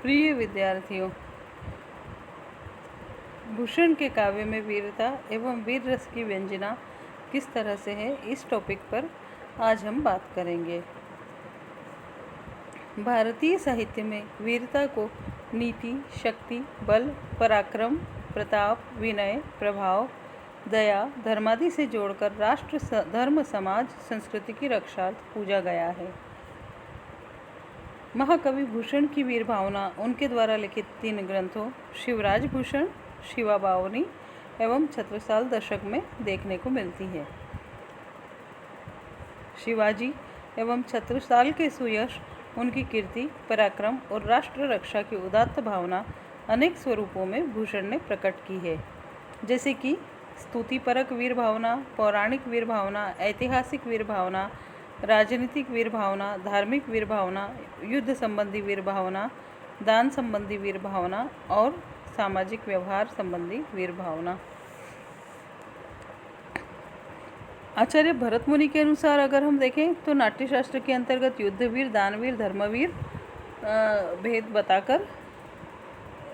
प्रिय विद्यार्थियों, भूषण के काव्य में वीरता एवं वीर रस की व्यंजना किस तरह से है, इस टॉपिक पर आज हम बात करेंगे। भारतीय साहित्य में वीरता को नीति, शक्ति, बल, पराक्रम, प्रताप, विनय, प्रभाव, दया, धर्मादि से जोड़कर राष्ट्र, धर्म, समाज, संस्कृति की रक्षार्थ पूजा गया है। महाकवि भूषण की वीर भावना उनके द्वारा लिखित 3 ग्रंथों शिवराज भूषण, शिवा बावनी एवं छत्रसाल दशक में देखने को मिलती है। शिवाजी एवं छत्रसाल के सुयश, उनकी कीर्ति, पराक्रम और राष्ट्र रक्षा की उदात्त भावना अनेक स्वरूपों में भूषण ने प्रकट की है, जैसे कि स्तुतिपरक वीर भावना, पौराणिक वीर भावना, ऐतिहासिक वीर भावना, राजनीतिक वीर भावना, धार्मिक वीर भावना, युद्ध संबंधी वीर भावना, दान संबंधी वीर भावना और सामाजिक व्यवहार संबंधी वीर भावना। आचार्य भरत मुनि के अनुसार अगर हम देखें तो नाट्यशास्त्र के अंतर्गत युद्धवीर, दानवीर, धर्मवीर भेद बताकर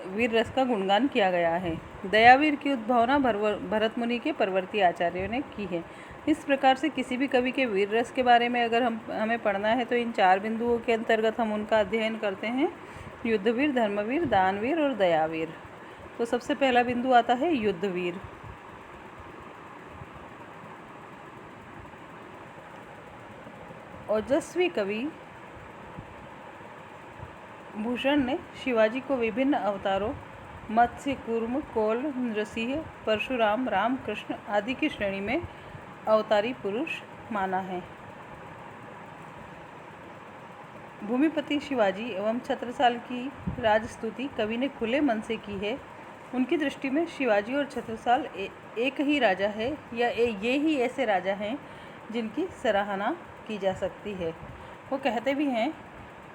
वीर रस का गुणगान किया गया है। दयावीर की उद्भावना भरत मुनि के परवर्ती आचार्यों ने की है। इस प्रकार से किसी भी कवि के वीर रस के बारे में अगर हमें पढ़ना है तो इन 4 बिंदुओं के अंतर्गत हम उनका अध्ययन करते हैं: युद्धवीर, धर्मवीर, दानवीर और दयावीर। तो सबसे पहला बिंदु आता है युद्धवीर। ओजस्वी कवि भूषण ने शिवाजी को विभिन्न अवतारों मत्स्य, कूर्म, कोल, नृसिंह, परशुराम, राम, कृष्ण आदि की श्रेणी में अवतारी पुरुष माना है। भूमिपति शिवाजी एवं छत्रसाल की राजस्तुति कवि ने खुले मन से की है। उनकी दृष्टि में शिवाजी और छत्रसाल एक ही राजा है या ये ही ऐसे राजा हैं जिनकी सराहना की जा सकती है। वो कहते भी हैं,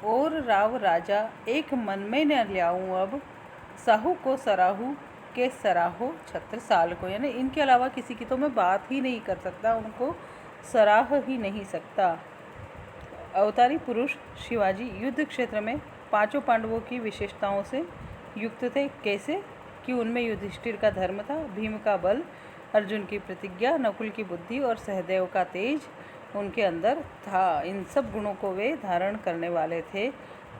और राव राजा एक मन में न ल्याऊं अब, साहू को सराहू के सराहो छत्रसाल को। यानी इनके अलावा किसी की तो मैं बात ही नहीं कर सकता, उनको सराह ही नहीं सकता। अवतारी पुरुष शिवाजी युद्ध क्षेत्र में 5 पांडवों की विशेषताओं से युक्त थे। कैसे कि उनमें युधिष्ठिर का धर्म था, भीम का बल, अर्जुन की प्रतिज्ञा, नकुल की बुद्धि और सहदेव का तेज उनके अंदर था। इन सब गुणों को वे धारण करने वाले थे।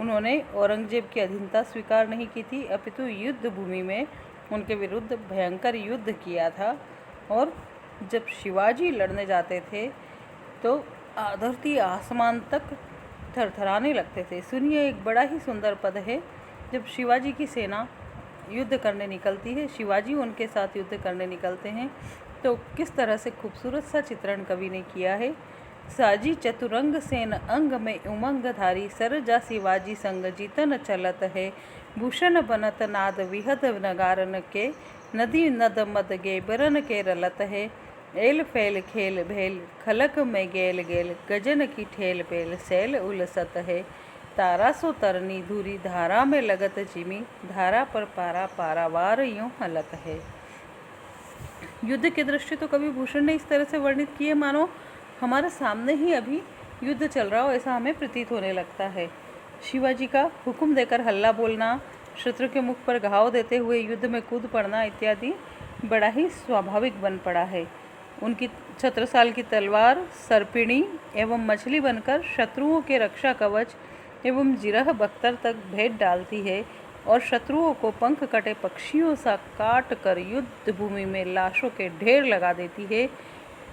उन्होंने औरंगजेब की अधीनता स्वीकार नहीं की थी, अपितु युद्ध भूमि में उनके विरुद्ध भयंकर युद्ध किया था। और जब शिवाजी लड़ने जाते थे तो धरती आसमान तक थरथराने लगते थे। सुनिए, एक बड़ा ही सुंदर पद है। जब शिवाजी की सेना युद्ध करने निकलती है, शिवाजी उनके साथ युद्ध करने निकलते हैं, तो किस तरह से खूबसूरत सा चित्रण कवि ने किया है। साजी चतुरंग सेन अंग में उमंग धारी, सरजा शिवाजी संग जीतन चलत है। भूषण बनत नाद विहद नगारन के, नदी नद मद गे बरन के रलत है। एल फैल खेल भेल खलक में गेल गेल, गजन की ठेल पेल सैल उलसत है। तारा सो तरनी धूरी धारा में लगत जिमी, धारा पर पारा पारावार यूं हलत है। युद्ध के दृश्य तो कवि भूषण ने इस तरह से वर्णित किए मानो हमारे सामने ही अभी युद्ध चल रहा हो, ऐसा हमें प्रतीत होने लगता है। शिवाजी का हुक्म देकर हल्ला बोलना, शत्रु के मुख पर घाव देते हुए युद्ध में कूद पड़ना इत्यादि बड़ा ही स्वाभाविक बन पड़ा है। उनकी छत्रसाल की तलवार सर्पिणी एवं मछली बनकर शत्रुओं के रक्षा कवच एवं जिरह बख्तर तक भेद डालती है और शत्रुओं को पंख कटे पक्षियों सा काट कर युद्ध भूमि में लाशों के ढेर लगा देती है।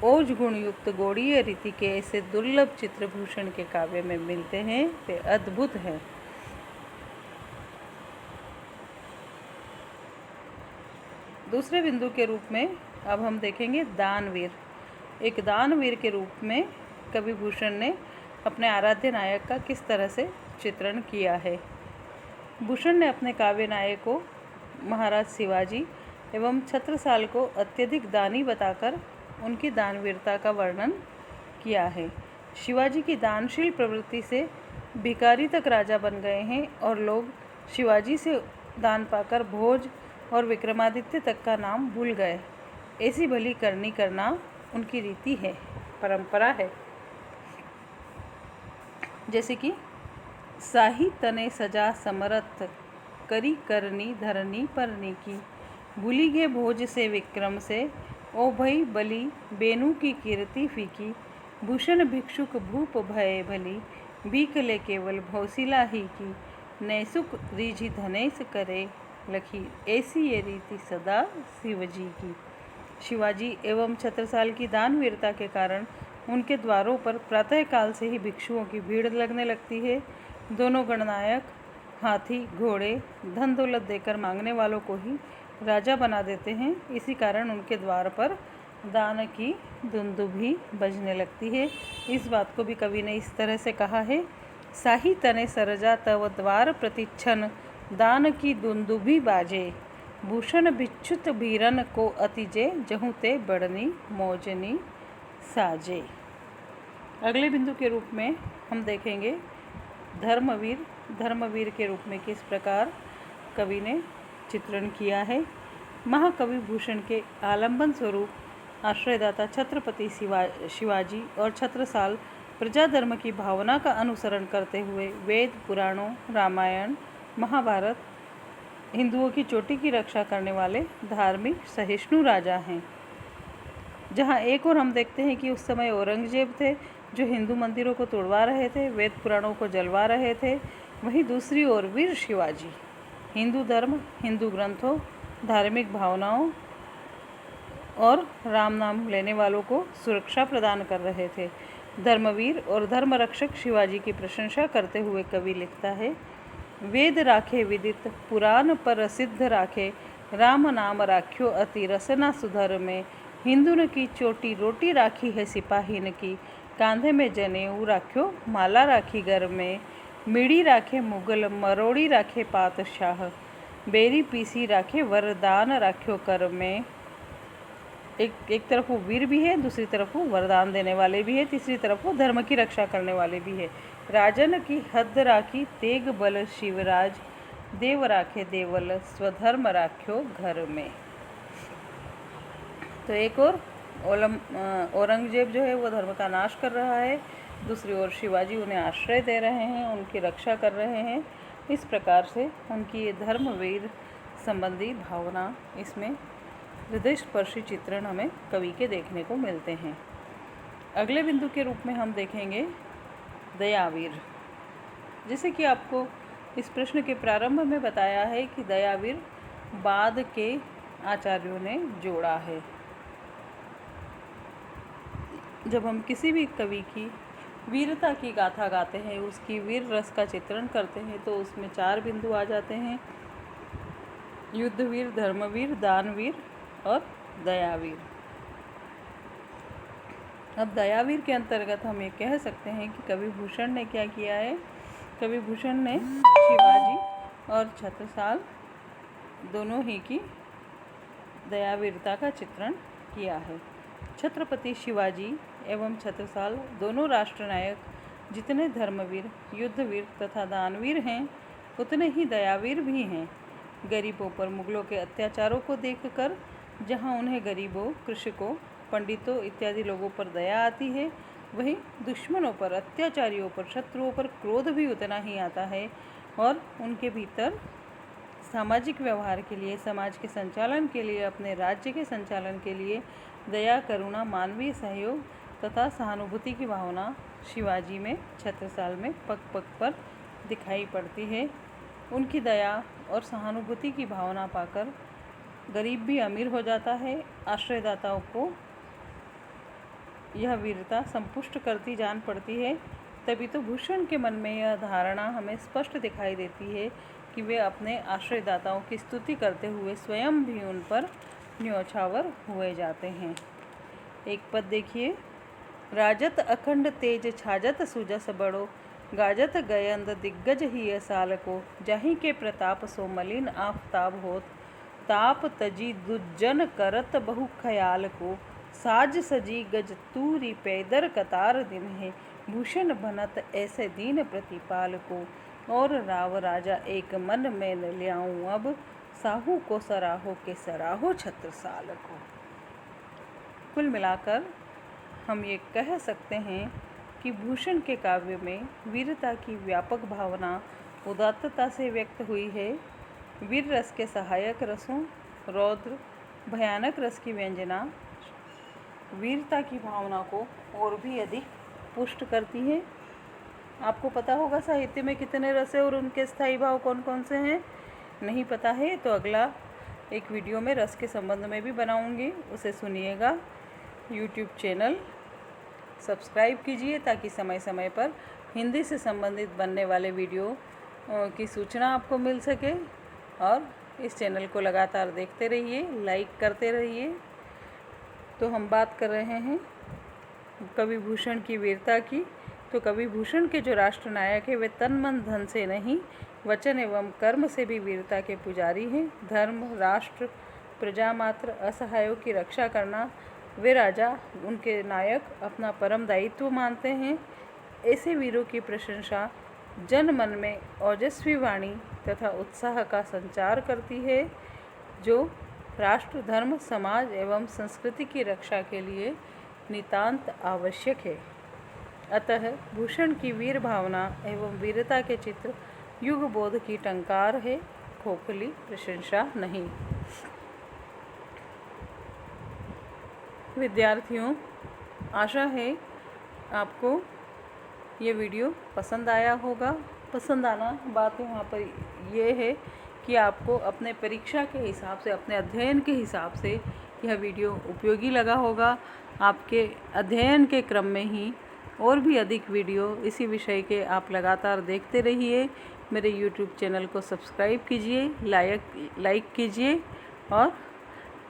ओज गुण युक्त गौड़ीय रीति के ऐसे दुर्लभ चित्र भूषण के काव्य में मिलते हैं, वे अद्भुत हैं। दूसरे बिंदु के रूप में अब हम देखेंगे दानवीर। एक दानवीर के रूप में कवि भूषण ने अपने आराध्य नायक का किस तरह से चित्रण किया है। भूषण ने अपने काव्य नायक को महाराज शिवाजी एवं छत्रसाल को अत्यधिक दानी बताकर उनकी दानवीरता का वर्णन किया है। शिवाजी की दानशील प्रवृत्ति से भिखारी तक राजा बन गए हैं और लोग शिवाजी से दान पाकर भोज और विक्रमादित्य तक का नाम भूल गए। ऐसी भली करनी करना उनकी रीति है, परंपरा है। जैसे कि साही तने सजा समरथ करी करनी धरनी परनी की। भूली गे भोज से विक्रम से, ओ भई बलि बेनु की कीर्ति फीकी। भूषण भिक्षुक भूप भय भली, भीख ले केवल भौसिला ही की। नैसुक रीझि धनेस करे लखी, ऐसी ये रीति सदा शिवजी की। शिवाजी एवं छत्रसाल की दानवीरता के कारण उनके द्वारों पर प्रातःकाल से ही भिक्षुओं की भीड़ लगने लगती है। दोनों गणनायक हाथी घोड़े धन दौलत देकर मांगने वालों को ही राजा बना देते हैं। इसी कारण उनके द्वार पर दान की दुंदुभी बजने लगती है। इस बात को भी कवि ने इस तरह से कहा है, साही तने सरजा तव द्वार प्रतिच्छन, दान की दुंदुभी बाजे। भूषण भिक्षुत बीरन को अतिजे, जहूँ ते बड़नी मौजनी साजे। अगले बिंदु के रूप में हम देखेंगे धर्मवीर। धर्मवीर के रूप में किस प्रकार कवि ने चित्रण किया है। महाकवि भूषण के आलंबन स्वरूप आश्रयदाता छत्रपति शिवाजी और छत्रसाल प्रजा धर्म की भावना का अनुसरण करते हुए वेद पुराणों रामायण महाभारत हिंदुओं की चोटी की रक्षा करने वाले धार्मिक सहिष्णु राजा हैं। जहां एक और हम देखते हैं कि उस समय औरंगजेब थे जो हिंदू मंदिरों को तोड़वा रहे थे, वेद पुराणों को जलवा रहे थे, वहीं दूसरी ओर वीर शिवाजी हिंदू धर्म हिंदू ग्रंथों धार्मिक भावनाओं और राम नाम लेने वालों को सुरक्षा प्रदान कर रहे थे। धर्मवीर और धर्मरक्षक शिवाजी की प्रशंसा करते हुए कवि लिखता है, वेद राखे विदित पुराण पर सिद्ध राखे, राम नाम राख्यो अति रसना सुधर में। हिंदुन की चोटी रोटी राखी है सिपाहीन की, कांधे में जनेऊ राख्यो माला राखी घर में। मीड़ी राखे मुगल मरोड़ी राखे पातशाह, बेरी पीसी राखे वरदान राख्यो कर में। एक तरफ वो वीर भी है, दूसरी तरफ वो वरदान देने वाले भी है, तीसरी तरफ वो धर्म की रक्षा करने वाले भी है। राजन की हद राखी तेग बल शिवराज, देव राखे देवल स्वधर्म राख्यो घर में। तो एक और औरंगजेब जो है वो धर्म का नाश कर रहा है, दूसरी ओर शिवाजी उन्हें आश्रय दे रहे हैं, उनकी रक्षा कर रहे हैं। इस प्रकार से उनकी ये धर्मवीर संबंधी भावना, इसमें हृदयस्पर्शी चित्रण हमें कवि के देखने को मिलते हैं। अगले बिंदु के रूप में हम देखेंगे दयावीर। जैसे कि आपको इस प्रश्न के प्रारंभ में बताया है कि दयावीर बाद के आचार्यों ने जोड़ा है। जब हम किसी भी कवि की वीरता की गाथा गाते हैं, उसकी वीर रस का चित्रण करते हैं, तो उसमें 4 बिंदु आ जाते हैं, युद्धवीर धर्मवीर दानवीर और दयावीर। अब दयावीर के अंतर्गत हम ये कह सकते हैं कि कवि भूषण ने क्या किया है। कवि भूषण ने शिवाजी और छत्रसाल दोनों ही की दयावीरता का चित्रण किया है। छत्रपति शिवाजी एवं छत्रसाल दोनों राष्ट्रनायक जितने धर्मवीर युद्धवीर तथा दानवीर हैं, उतने ही दयावीर भी हैं। गरीबों पर मुगलों के अत्याचारों को देखकर जहां उन्हें गरीबों कृषकों पंडितों इत्यादि लोगों पर दया आती है, वहीं दुश्मनों पर अत्याचारियों पर शत्रुओं पर क्रोध भी उतना ही आता है और उनके भीतर सामाजिक व्यवहार के लिए समाज के संचालन के लिए अपने राज्य के संचालन के लिए दया करुणा मानवीय सहयोग तथा सहानुभूति की भावना शिवाजी में छत्रसाल में पग पग पर दिखाई पड़ती है। उनकी दया और सहानुभूति की भावना पाकर गरीब भी अमीर हो जाता है। आश्रयदाताओं को यह वीरता संपुष्ट करती जान पड़ती है। तभी तो भूषण के मन में यह धारणा हमें स्पष्ट दिखाई देती है कि वे अपने आश्रयदाताओं की स्तुति करते हुए स्वयं भी उन पर न्योछावर हुए जाते हैं। एक पद देखिए, राजत अखंड तेज छाजत सुजस बड़ो, गाजत गयंद दिग्गज ही साल को। जाहि के प्रताप सो मलिन आफताब होत, ताप तजी दुज्जन करत बहु ख्याल को। साज सजी गज तूरी पैदर कतार दिन है, भूषण बनत ऐसे दीन प्रतिपाल को। और राव राजा एक मन में न ल्याऊं अब, साहू को सराहो के सराहो छत्रसाल को। कुल मिलाकर हम ये कह सकते हैं कि भूषण के काव्य में वीरता की व्यापक भावना उदात्तता से व्यक्त हुई है। वीर रस के सहायक रसों, रौद्र भयानक रस की व्यंजना वीरता की भावना को और भी अधिक पुष्ट करती है। आपको पता होगा साहित्य में कितने रस है और उनके स्थायी भाव कौन कौन से हैं? नहीं पता है तो अगला एक वीडियो में रस के संबंध में भी बनाऊंगी, उसे सुनिएगा। यूट्यूब चैनल सब्सक्राइब कीजिए ताकि समय समय पर हिंदी से संबंधित बनने वाले वीडियो की सूचना आपको मिल सके, और इस चैनल को लगातार देखते रहिए, लाइक करते रहिए। तो हम बात कर रहे हैं कवि भूषण की वीरता की। तो कवि भूषण के जो राष्ट्रनायक है वे तन मन धन से नहीं, वचन एवं कर्म से भी वीरता के पुजारी हैं। धर्म, राष्ट्र, प्रजा मात्र असहायों की रक्षा करना वे राजा, उनके नायक अपना परम दायित्व मानते हैं। ऐसे वीरों की प्रशंसा जन मन में ओजस्वी वाणी तथा उत्साह का संचार करती है, जो राष्ट्र, धर्म, समाज एवं संस्कृति की रक्षा के लिए नितांत आवश्यक है। अतः भूषण की वीर भावना एवं वीरता के चित्र युग बोध की टंकार है, खोखली प्रशंसा नहीं। विद्यार्थियों, आशा है आपको ये वीडियो पसंद आया होगा। पसंद आना बात यहाँ पर ये है कि आपको अपने परीक्षा के हिसाब से, अपने अध्ययन के हिसाब से यह वीडियो उपयोगी लगा होगा। आपके अध्ययन के क्रम में ही और भी अधिक वीडियो इसी विषय के आप लगातार देखते रहिए। मेरे YouTube चैनल को सब्सक्राइब कीजिए, लाइक कीजिए, और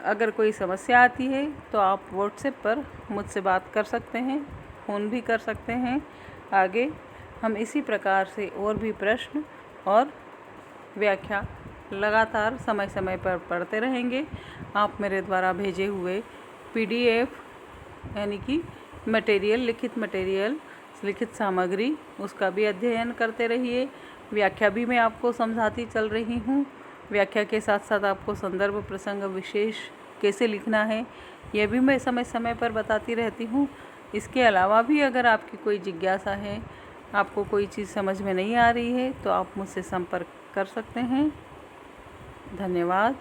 अगर कोई समस्या आती है तो आप व्हाट्सएप पर मुझसे बात कर सकते हैं, फ़ोन भी कर सकते हैं। आगे हम इसी प्रकार से और भी प्रश्न और व्याख्या लगातार समय समय पर पढ़ते रहेंगे। आप मेरे द्वारा भेजे हुए PDF यानी कि मटेरियल, लिखित सामग्री, उसका भी अध्ययन करते रहिए। व्याख्या भी मैं आपको समझाती चल रही हूँ। व्याख्या के साथ साथ आपको संदर्भ, प्रसंग, विशेष कैसे लिखना है यह भी मैं समय समय पर बताती रहती हूँ। इसके अलावा भी अगर आपकी कोई जिज्ञासा है, आपको कोई चीज़ समझ में नहीं आ रही है, तो आप मुझसे संपर्क कर सकते हैं। धन्यवाद।